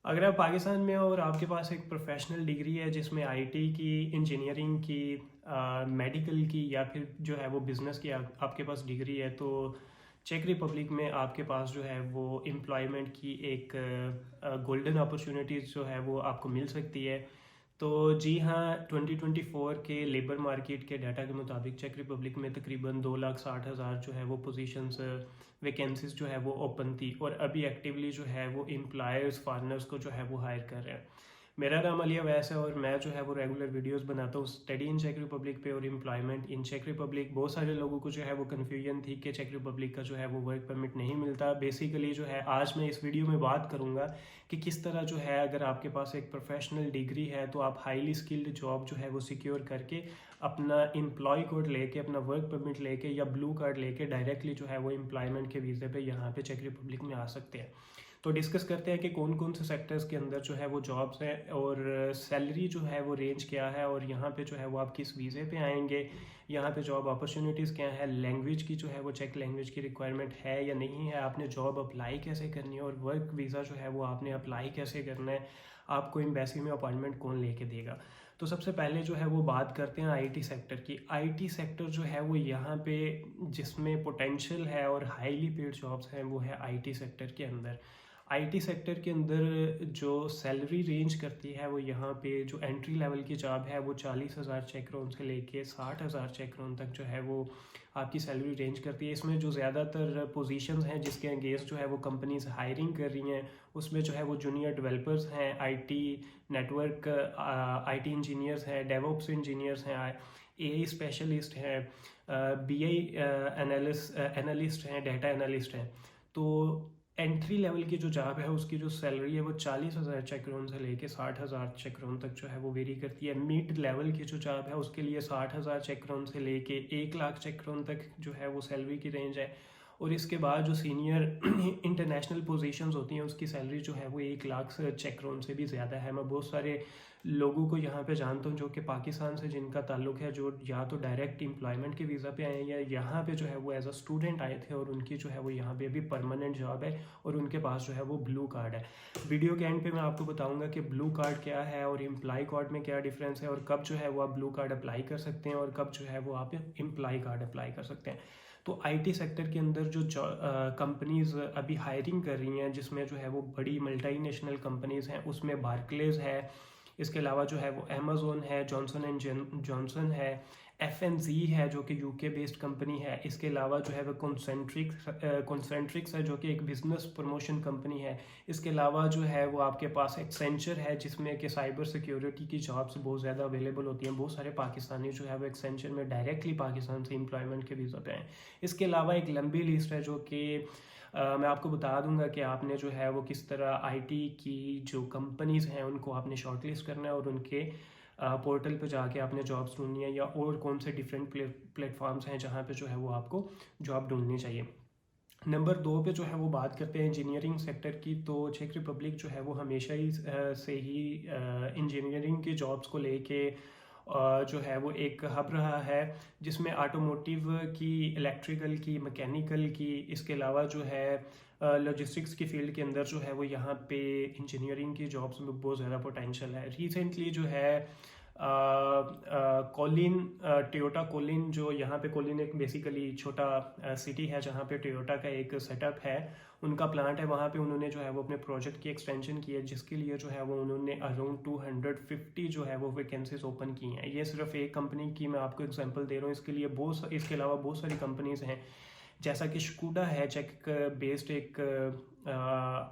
अगर आप पाकिस्तान में हो और आपके पास एक प्रोफेशनल डिग्री है जिसमें आईटी की, इंजीनियरिंग की, मेडिकल की या फिर जो है वो बिज़नेस की आपके पास डिग्री है, तो चेक रिपब्लिक में आपके पास जो है वो एम्प्लॉयमेंट की एक गोल्डन अपॉर्चुनिटीज़ जो है वो आपको मिल सकती है। तो जी हाँ, 2024 के लेबर मार्केट के डाटा के मुताबिक चेक रिपब्लिक में तकरीबन 2,60,000 जो है वो पोजीशंस, वैकेंसीज जो है वो ओपन थी, और अभी एक्टिवली जो है वो एम्प्लॉयर्स फॉरनर्स को जो है वो हायर कर रहे हैं। मेरा नाम अलिया वैस है और मैं जो है वो रेगुलर वीडियोस बनाता हूँ स्टडी इन चेक रिपब्लिक पे और एम्प्लॉयमेंट इन चेक रिपब्लिक। बहुत सारे लोगों को जो है वो कन्फ्यूजन थी कि चेक रिपब्लिक का जो है वो वर्क परमिट नहीं मिलता। बेसिकली जो है आज मैं इस वीडियो में बात करूँगा कि किस तरह जो है, अगर आपके पास एक प्रोफेशनल डिग्री है तो आप हाईली स्किल्ड जॉब जो है वो सिक्योर करके अपना एम्प्लॉय कोड लेके, अपना वर्क परमिट लेके या ब्लू कार्ड लेके डायरेक्टली जो है वो एम्प्लॉयमेंट के वीज़े पे यहाँ पे चेक रिपब्लिक में आ सकते हैं। तो डिस्कस करते हैं कि कौन कौन से सेक्टर्स के अंदर जो है वो जॉब्स हैं और सैलरी जो है वो रेंज क्या है, और यहाँ पे जो है वो आप किस वीज़े पे आएंगे, यहाँ पे जॉब अपॉर्चुनिटीज़ क्या है, लैंग्वेज की जो है वो चेक लैंग्वेज की रिक्वायरमेंट है या नहीं है, आपने जॉब अप्लाई कैसे करनी है, और वर्क वीज़ा जो है वो आपने अप्लाई कैसे करना है, आपको एम्बेसी में अपॉइंटमेंट कौन लेके देगा। तो सबसे पहले जो है वो बात करते हैं आईटी सेक्टर की। आईटी सेक्टर जो है वो यहाँ पे जिसमें पोटेंशियल है और हाईली पेड जॉब्स हैं वो है आईटी सेक्टर के अंदर। आईटी सेक्टर के अंदर जो सैलरी रेंज करती है वो यहाँ पे जो एंट्री लेवल की जॉब है वो 40,000 चेकरोन से लेके 60,000 चेकरोन तक जो है वो आपकी सैलरी रेंज करती है। इसमें जो ज़्यादातर पोजीशंस हैं जिसके अगेंस्ट जो है वो कंपनीज हायरिंग कर रही हैं, उसमें जो है वो जूनियर डेवलपर्स हैं, आईटी नेटवर्क आईटी इंजीनियर्स हैं, डेवऑप्स इंजीनियर्स हैं, एआई स्पेशलिस्ट हैं, बीआई एनालिस्ट हैं, डाटा एनालिस्ट हैं। तो एंट्री लेवल की जो जॉब है उसकी जो सैलरी है वो 40,000 चेकरोन से लेके 60,000 चेकरोन तक जो है वो वेरी करती है। मिड लेवल की जो जॉब है उसके लिए 60,000 चेकरोन से लेके 1 लाख चेकरोन तक जो है वो सैलरी की रेंज है। और इसके बाद जो सीनियर इंटरनेशनल पोजीशंस होती हैं उसकी सैलरी जो है वो 1 लाख से चेकरोन से भी ज़्यादा है। मैं बहुत सारे लोगों को यहाँ पे जानता हूँ जो कि पाकिस्तान से जिनका ताल्लुक है, जो या तो डायरेक्ट एम्प्लॉयमेंट के वीज़ा पे आए हैं या यहाँ पे जो है वो एज अ स्टूडेंट आए थे, और उनकी जो है वो यहाँ पे अभी परमानेंट जॉब है और उनके पास जो है वो ब्लू कार्ड है। वीडियो के एंड पे मैं आपको बताऊंगा कि ब्लू कार्ड क्या है और एम्प्लॉय कार्ड में क्या डिफरेंस है, और कब जो है वो आप ब्लू कार्ड अप्लाई कर सकते हैं और कब जो है वो आप एम्प्लॉय कार्ड अप्लाई कर सकते हैं। तो आईटी सेक्टर के अंदर जो कंपनीज अभी हायरिंग कर रही हैं जिसमें जो है वो बड़ी मल्टीनेशनल कंपनीज हैं, उसमें बार्कलेज है, इसके अलावा जो है वो अमेजोन है, जॉनसन एंड जॉनसन है, एफएनजी है जो कि यूके बेस्ड कंपनी है, इसके अलावा जो है वो कॉन्सेंट्रिक्स है जो कि एक बिजनेस प्रमोशन कंपनी है, इसके अलावा जो है वो आपके पास एक्सेंचर है जिसमें कि साइबर सिक्योरिटी की जॉब्स बहुत ज़्यादा अवेलेबल होती हैं। बहुत सारे पाकिस्तानी जो है वो एक्सेंचर में डायरेक्टली पाकिस्तान से एम्प्लॉयमेंट के वीज़ा पे हैं। इसके अलावा एक लंबी लिस्ट है जो कि मैं आपको बता दूंगा कि आपने जो है वो किस तरह आईटी की जो कंपनीज हैं उनको आपने शॉर्टलिस्ट करना है और उनके पोर्टल पे जाके आपने जॉब्स ढूंढनी है, या और कौन से डिफरेंट प्लेटफॉर्म्स हैं जहाँ पे जो है वो आपको जॉब ढूंढनी चाहिए। नंबर 2 पे जो है वो बात करते हैं इंजीनियरिंग सेक्टर की। तो चेक रिपब्लिक जो है वो हमेशा ही से ही इंजीनियरिंग की जॉब्स को लेके जो है वो एक हब रहा है, जिसमें ऑटोमोटिव की, इलेक्ट्रिकल की, मैकेनिकल की, इसके अलावा जो है लॉजिस्टिक्स की फील्ड के अंदर जो है वो यहाँ पे इंजीनियरिंग की जॉब्स में बहुत ज़्यादा पोटेंशियल है। रिसेंटली जो है कोलिन, टोयोटा कोलिन, जो यहाँ पे कोलिन एक बेसिकली छोटा सिटी है जहाँ पे टोयोटा का एक सेटअप है, उनका प्लांट है, वहाँ पे उन्होंने जो है वो अपने प्रोजेक्ट की एक्सटेंशन की है जिसके लिए जो है वो उन्होंने अराउंड 250 जो है वो वैकेंसीज ओपन की हैं। ये सिर्फ एक कंपनी की मैं आपको एग्जांपल दे रहा हूँ, इसके अलावा बहुत सारी कंपनीज हैं जैसा कि स्कूडा है, चेक बेस्ड एक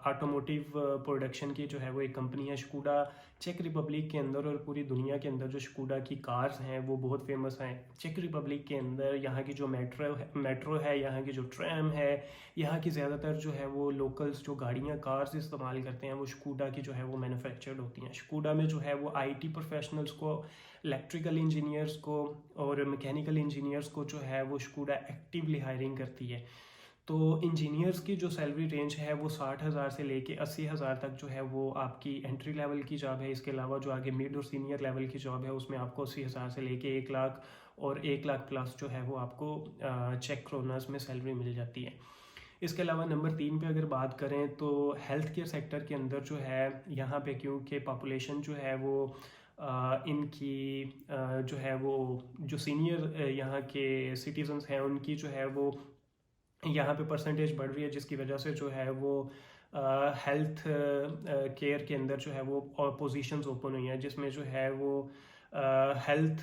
ऑटोमोटिव प्रोडक्शन की जो है वो एक कंपनी है स्कूडा। चेक रिपब्लिक के अंदर और पूरी दुनिया के अंदर जो स्कूडा की कार्स हैं वो बहुत फेमस हैं। चेक रिपब्लिक के अंदर यहाँ की जो मेट्रो है, यहाँ की जो ट्रैम है, यहाँ की ज़्यादातर जो है वो लोकल्स जो गाड़ियाँ कार्स इस्तेमाल करते हैं वो स्कूडा की जो है वो मैन्युफैक्चर्ड होती हैं। स्कूडा में जो है वो आईटी प्रोफेशनल्स को, इलेक्ट्रिकल इंजीनियर्स को और मैकेनिकल इंजीनियर्स को जो है वो स्कूडा एक्टिवली हायरिंग करती है। तो इंजीनियर्स की जो सैलरी रेंज है वो 60,000 से लेके 80,000 तक जो है वो आपकी एंट्री लेवल की जॉब है। इसके अलावा जो आगे मिड और सीनियर लेवल की जॉब है उसमें आपको 80,000 से लेके 1 लाख और 1 लाख प्लस जो है वो आपको चेक क्रोनर्स में सैलरी मिल जाती है। इसके अलावा नंबर 3 पे अगर बात करें तो हेल्थ केयर सेक्टर के अंदर जो है यहाँ पे क्योंकि पॉपुलेशन जो है वो इनकी जो है वो जो सीनियर यहाँ के सिटीजन्स हैं उनकी जो है वो यहाँ पे परसेंटेज बढ़ रही है, जिसकी वजह से जो है वो हेल्थ केयर के अंदर जो है वो पोजीशंस ओपन हुई हैं, जिसमें जो है वो हेल्थ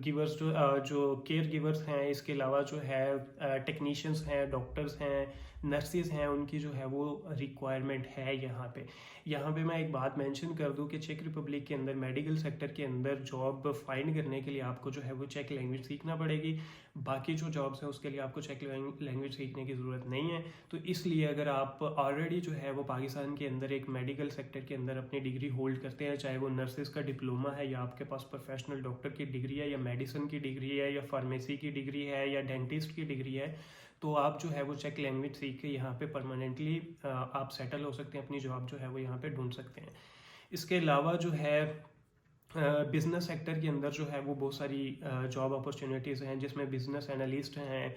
गिवर्स जो केयर गिवर्स हैं, इसके अलावा जो है टेक्नीशियंस हैं, डॉक्टर्स हैं, नर्सेज हैं, उनकी जो है वो रिक्वायरमेंट है यहाँ पे मैं एक बात मेंशन कर दूं कि चेक रिपब्लिक के अंदर मेडिकल सेक्टर के अंदर जॉब फाइंड करने के लिए आपको जो है वो चेक लैंग्वेज सीखना पड़ेगी। बाकी जो जॉब्स हैं उसके लिए आपको चेक लैंग्वेज सीखने की ज़रूरत नहीं है। तो इसलिए अगर आप ऑलरेडी जो है वो पाकिस्तान के अंदर एक मेडिकल सेक्टर के अंदर अपनी डिग्री होल्ड करते हैं, चाहे वो नर्सेज का डिप्लोमा है या आपके पास प्रोफेशनल डॉक्टर की डिग्री है या मेडिसिन की डिग्री है या फार्मेसी की डिग्री है या डेंटिस्ट की डिग्री है, तो आप जो है वो चेक लैंग्वेज सीख के यहाँ पे परमानेंटली आप सेटल हो सकते हैं, अपनी जॉब जो है वो यहाँ पे ढूंढ सकते हैं। इसके अलावा जो है बिजनेस सेक्टर के अंदर जो है वो बहुत सारी जॉब अपॉर्चुनिटीज़ हैं, जिसमें बिजनेस एनालिस्ट हैं।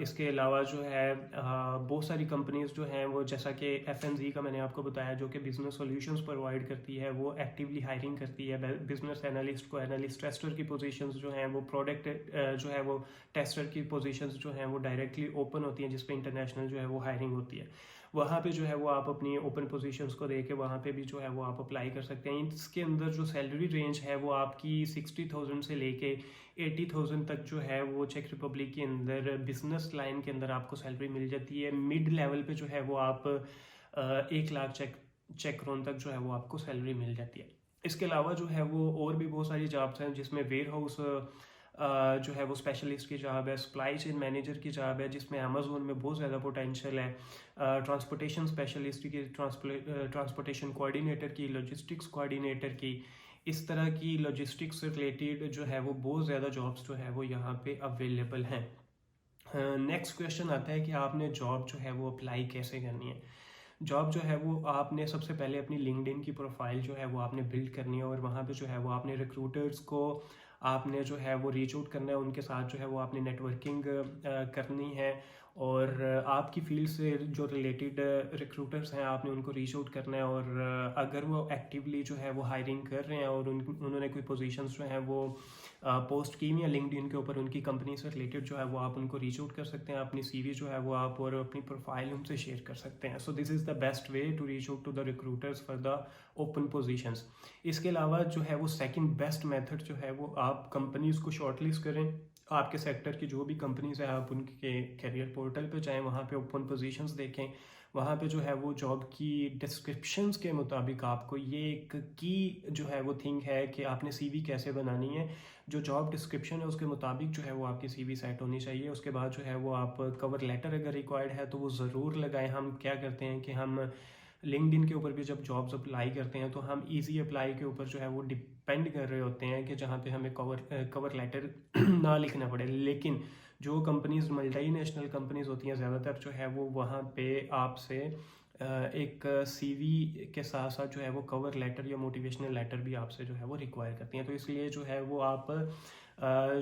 इसके अलावा जो है बहुत सारी कंपनीज जो हैं वो, जैसा कि FNZ का मैंने आपको बताया, जो कि बिजनेस सॉल्यूशंस प्रोवाइड करती है, वो एक्टिवली हायरिंग करती है बिजनेस एनालिस्ट को। एनालिस्ट टेस्टर की पोजीशंस जो हैं वो प्रोडक्ट जो है वो टेस्टर की पोजीशंस जो हैं वो डायरेक्टली ओपन होती हैं, जिस पे इंटरनेशनल जो है वो हायरिंग होती है। वहाँ पे जो है वो आप अपनी ओपन पोजीशंस को देके वहाँ पे भी जो है वो आप अप्लाई कर सकते हैं। इसके अंदर जो सैलरी रेंज है वो आपकी 60,000 से लेके 80,000 तक जो है वो चेक रिपब्लिक के अंदर बिजनेस लाइन के अंदर आपको सैलरी मिल जाती है। मिड लेवल पे जो है वो आप 1 लाख चेक क्रोन तक जो है वो आपको सैलरी मिल जाती है। इसके अलावा जो है वो और भी बहुत सारी जॉब्स हैं, जिसमें वेयर हाउस जो है वो स्पेशलिस्ट की जॉब है, सप्लाई चेन मैनेजर की जॉब है, जिसमें अमेजोन में बहुत ज़्यादा पोटेंशियल है, ट्रांसपोर्टेशन स्पेशलिस्ट की, ट्रांसपोर्टेशन कोऑर्डिनेटर की, लॉजिस्टिक्स कोऑर्डिनेटर की, इस तरह की लॉजिस्टिक्स से रिलेटेड जो है वो बहुत ज़्यादा जॉब्स जो है वो यहाँ पे अवेलेबल हैं। नेक्स्ट क्वेश्चन आता है कि आपने जॉब जो है वो अप्लाई कैसे करनी है। जॉब जो है वो आपने सबसे पहले अपनी लिंक्डइन की प्रोफाइल जो है वो आपने बिल्ड करनी है, और वहाँ पे जो है वो आपने रिक्रूटर्स को आपने जो है वो रीच आउट करना है, उनके साथ जो है वो आपने नेटवर्किंग करनी है, और आपकी फील्ड से जो रिलेटेड रिक्रूटर्स हैं आपने उनको रीच आउट करना है, और अगर वो एक्टिवली जो है वो हायरिंग कर रहे हैं और उन्होंने कोई पोजीशंस जो है वो पोस्ट की या लिंक्डइन के ऊपर उनकी कंपनी से रिलेटेड जो है वो आप उनको रीच आउट कर सकते हैं। अपनी CV जो है वो आप और अपनी प्रोफाइल उनसे शेयर कर सकते हैं। So this is the best way to reach out to the recruiters for the open positions. इसके अलावा जो है वो सेकंड बेस्ट मेथड जो है वो आप कंपनीज को शॉर्टलिस्ट करें। आपके सेक्टर की जो भी कंपनीज है आप उनके करियर पोर्टल पे जाएं, वहाँ पे ओपन पोजीशंस देखें, वहाँ पे जो है वो जॉब की डिस्क्रिप्शंस के मुताबिक आपको ये एक की जो है वो थिंग है कि आपने CV कैसे बनानी है। जो जॉब डिस्क्रिप्शन है उसके मुताबिक जो है वो आपकी CV सेट होनी चाहिए। उसके बाद जो है वो आप कवर लेटर अगर रिक्वायर्ड है तो वो ज़रूर लगाएं। हम क्या करते हैं कि हम लिंक्डइन के ऊपर भी जब जॉब्स अप्लाई करते हैं तो हम इजी अप्लाई के ऊपर जो है वो डिपेंड कर रहे होते हैं कि जहाँ पे हमें कवर लेटर ना लिखना पड़े। लेकिन जो कंपनीज मल्टी नेशनल कंपनीज होती हैं ज़्यादातर जो है वो वहाँ पे आपसे एक CV के साथ साथ जो है वो कवर लेटर या मोटिवेशनल लेटर भी आपसे जो है वो रिक्वायर करती हैं। तो इसलिए जो है वो आप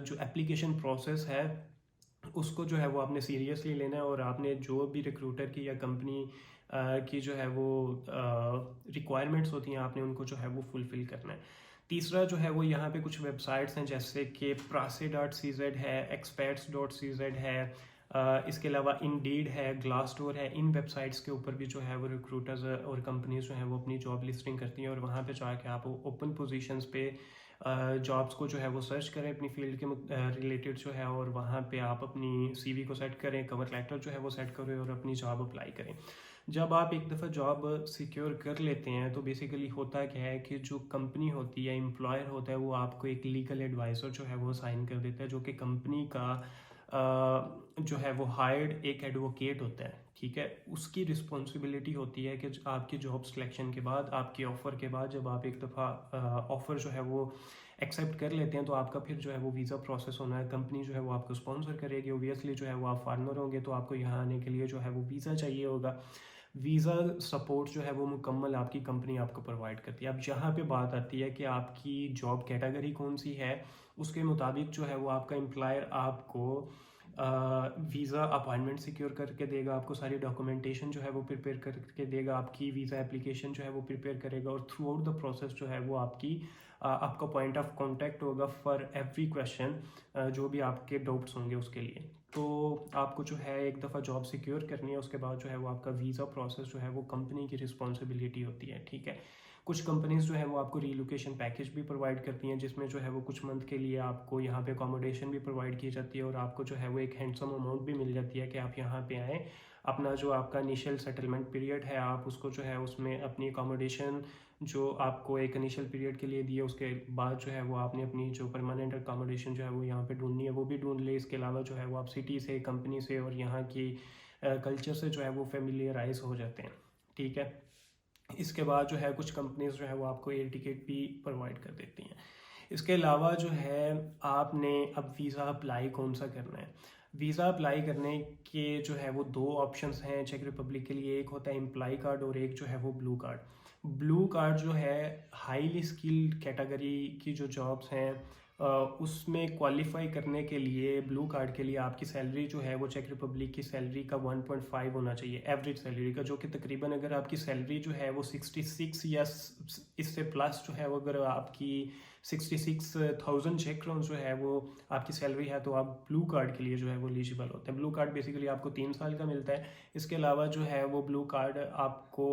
जो एप्लीकेशन प्रोसेस है उसको जो है वो आपने सीरियसली लेना है, और आपने जो भी रिक्रूटर की या कंपनी की जो है वो रिक्वायरमेंट्स होती हैं आपने उनको जो है वो फुलफ़िल करना है। तीसरा जो है वो यहाँ पे कुछ वेबसाइट्स हैं, जैसे कि prase.cz है, experts.cz है, इसके अलावा इंडीड है, ग्लासडोर है। इन वेबसाइट्स के ऊपर भी जो है वो रिक्रूटर्स और कंपनीज जो है वो अपनी जॉब लिस्टिंग करती हैं, और वहाँ पे जाके आप ओपन पोजीशंस पे जॉब्स को जो है वो सर्च करें अपनी फील्ड के रिलेटेड जो है, और वहाँ पे आप अपनी CV को सेट करें, कवर लेटर जो है वो सेट करें और अपनी जॉब अप्लाई करें। जब आप एक दफ़ा जॉब सिक्योर कर लेते हैं तो बेसिकली होता क्या है कि जो कंपनी होती है, एम्प्लॉयर होता है, वो आपको एक लीगल एडवाइज़र जो है वो साइन कर देता है, जो कि कंपनी का जो है वो हायर्ड एक एडवोकेट होता है। ठीक है, उसकी रिस्पॉन्सिबिलिटी होती है कि आपकी जॉब सिलेक्शन के बाद, आपके ऑफ़र के बाद, जब आप एक दफ़ा ऑफ़र जो है वो एक्सेप्ट कर लेते हैं तो आपका फिर जो है वो वीज़ा प्रोसेस होना है। कंपनी जो है वो आपको स्पॉन्सर करेगी। ओबियसली जो है वो आप फार्मर होंगे तो आपको यहाँ आने के लिए जो है वो वीज़ा चाहिए होगा। वीज़ा सपोर्ट जो है वो मुकम्मल आपकी कंपनी आपको प्रोवाइड करती है। अब यहाँ पे बात आती है कि आपकी जॉब कैटेगरी कौन सी है, उसके मुताबिक जो है वो आपका एम्प्लॉयर आपको वीज़ा अपॉइंटमेंट सिक्योर करके देगा, आपको सारी डॉक्यूमेंटेशन जो है वो प्रिपेयर करके देगा, आपकी वीज़ा एप्लीकेशन जो है वो प्रिपेयर करेगा, और थ्रू आउट द प्रोसेस जो है वो आपका पॉइंट ऑफ कांटेक्ट होगा फॉर एवरी क्वेश्चन, जो भी आपके डाउट्स होंगे उसके लिए। तो आपको जो है एक दफ़ा जॉब सिक्योर करनी है, उसके बाद जो है वो आपका वीज़ा प्रोसेस जो है वो कंपनी की रिस्पॉन्सिबिलिटी होती है, ठीक है। कुछ कंपनीज जो है वो आपको रीलोकेशन पैकेज भी प्रोवाइड करती हैं, जिसमें जो है वो कुछ मंथ के लिए आपको यहाँ पे अकोमोडेशन भी प्रोवाइड की जाती है, और आपको जो है वो एक हैंडसम अमाउंट भी मिल जाती है कि आप यहाँ पे आएँ, अपना जो आपका इनिशियल सेटलमेंट पीरियड है आप उसको जो है उसमें अपनी अकोमोडेशन जो आपको एक इनिशियल पीरियड के लिए दिए, उसके बाद जो है वो आपने अपनी जो परमानेंट अकोमोडेशन जो है वो यहाँ पे ढूंढनी है, वो भी ढूंढ ले। इसके अलावा जो है वो आप सिटी से, कंपनी से और यहाँ की कल्चर से जो है वो फेमिलियराइज हो जाते हैं, ठीक है। इसके बाद जो है कुछ कंपनीज जो है वो आपको एयर टिकट भी प्रोवाइड कर देती हैं। इसके अलावा जो है आपने अब वीज़ा अप्लाई कौन सा करना है। वीज़ा अप्लाई करने के जो है वो दो ऑप्शंस हैं चेक रिपब्लिक के लिए, एक होता है एम्प्लॉय कार्ड और एक जो है वो ब्लू कार्ड। ब्लू कार्ड जो है हाईली स्किल्ड कैटेगरी की जो जॉब्स हैं उसमें क्वालिफाई करने के लिए ब्लू कार्ड के लिए आपकी सैलरी जो है वो चेक रिपब्लिक की सैलरी का 1.5 होना चाहिए एवरेज सैलरी का, जो कि तकरीबन अगर आपकी सैलरी जो है वो 66 या इससे प्लस जो है वो अगर आपकी 66,000 चेक क्राउन जो है वो आपकी सैलरी है, तो आप ब्लू कार्ड के लिए जो है वो एलिजिबल होते हैं। ब्लू कार्ड बेसिकली आपको 3 साल का मिलता है। इसके अलावा जो है वो ब्लू कार्ड आपको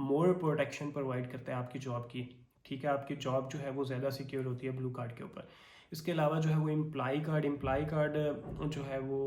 मोर प्रोटेक्शन प्रोवाइड करता है आपकी जॉब की, ठीक है। आपकी जॉब जो है वो ज़्यादा सिक्योर होती है ब्लू कार्ड के ऊपर। इसके अलावा जो है वो एम्प्लॉय कार्ड जो है वो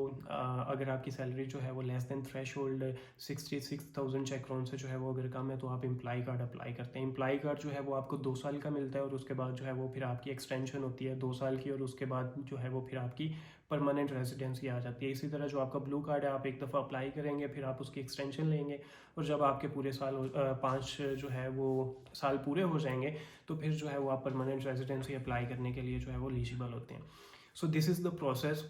अगर आपकी सैलरी जो है वो लेस देन थ्रेश होल्ड 66,000 चेक क्राउन से जो है वो अगर कम है, तो आप एम्प्लॉय कार्ड अप्लाई करते हैं। एम्प्लॉय कार्ड जो है वो आपको 2 साल का मिलता है, और उसके बाद जो है वो फिर आपकी एक्सटेंशन होती है 2 साल की, और उसके बाद जो है वो फिर आपकी परमानेंट रेजिडेंसी आ जाती है। इसी तरह जो आपका ब्लू कार्ड है, आप एक दफ़ा अप्लाई करेंगे, फिर आप उसकी एक्सटेंशन लेंगे, और जब आपके पूरे साल 5 जो है वो साल पूरे हो जाएंगे, तो फिर जो है वो आप परमानेंट रेजिडेंसी अप्लाई करने के लिए जो है वो एलिजिबल होते हैं। So this is the process.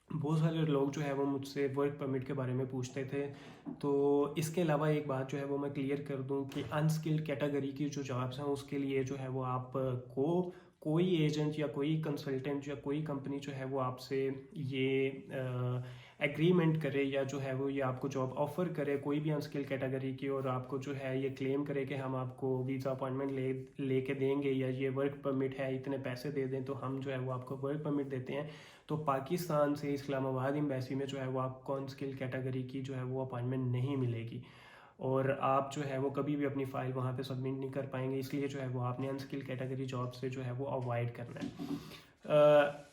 बहुत सारे लोग जो है वो मुझसे वर्क परमिट के बारे में पूछते थे, तो इसके अलावा एक बात जो है वो मैं क्लियर कर दूं कि अनस्किल्ड कैटेगरी की जो जॉब्स हैं उसके लिए जो है वो आपको कोई एजेंट या कोई कंसल्टेंट या कोई कंपनी जो है वो आपसे ये एग्रीमेंट करे या जो है वो ये आपको जॉब ऑफर करे कोई भी अनस्किल्ड कैटेगरी की, और आपको जो है ये क्लेम करे कि हम आपको वीज़ा अपॉइंटमेंट लेके देंगे या ये वर्क परमिट है इतने पैसे दे दें तो हम जो है वो आपको वर्क परमिट देते हैं, तो पाकिस्तान से इस्लामाबाद एम्बेसी में जो है वो आपको अनस्किल्ड कैटेगरी की जो है वो अपॉइंटमेंट नहीं मिलेगी, और आप जो है वो कभी भी अपनी फ़ाइल वहाँ पे सबमिट नहीं कर पाएंगे। इसलिए जो है वो आपने अनस्किल्ड कैटेगरी जॉब से जो है वो अवॉइड करना है।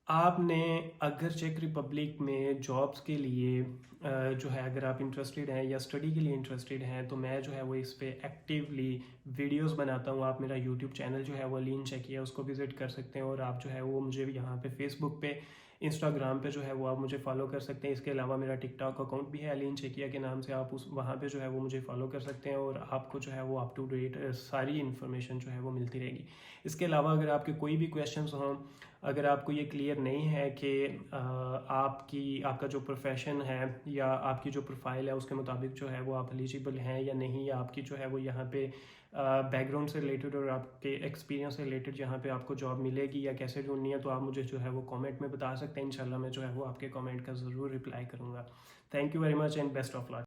आपने अगर चेक रिपब्लिक में जॉब्स के लिए जो है अगर आप इंटरेस्टेड हैं या स्टडी के लिए इंटरेस्टेड हैं, तो मैं जो है वो इस पे एक्टिवली वीडियोस बनाता हूँ। आप मेरा यूट्यूब चैनल जो है वो लीन चेकिए, उसको विज़िट कर सकते हैं, और आप जो है वो मुझे यहाँ पे फेसबुक पे, इंस्टाग्राम पे जो है वो आप मुझे फॉलो कर सकते हैं। इसके अलावा मेरा टिकटॉक अकाउंट भी है अलीन चेकिया के नाम से, आप उस वहाँ पे जो है वो मुझे फॉलो कर सकते हैं, और आपको जो है वो अप टू डेट सारी इन्फॉर्मेशन जो है वो मिलती रहेगी। इसके अलावा अगर आपके कोई भी क्वेश्चंस हों, अगर आपको ये क्लियर नहीं है कि आपका जो प्रोफेशन है या आपकी जो प्रोफाइल है उसके मुताबिक जो है वो आप एलिजिबल हैं या नहीं, या आपकी जो है वो यहाँ पे बैकग्राउंड से रिलेटेड और आपके एक्सपीरियंस से रिलेटेड जहाँ पे आपको जॉब मिलेगी या कैसे ढूंढनी है, तो आप मुझे जो है वो कमेंट में बता सकते हैं। इंशाल्लाह मैं जो है वो आपके कमेंट का ज़रूर रिप्लाई करूँगा। Thank you very much and best of luck.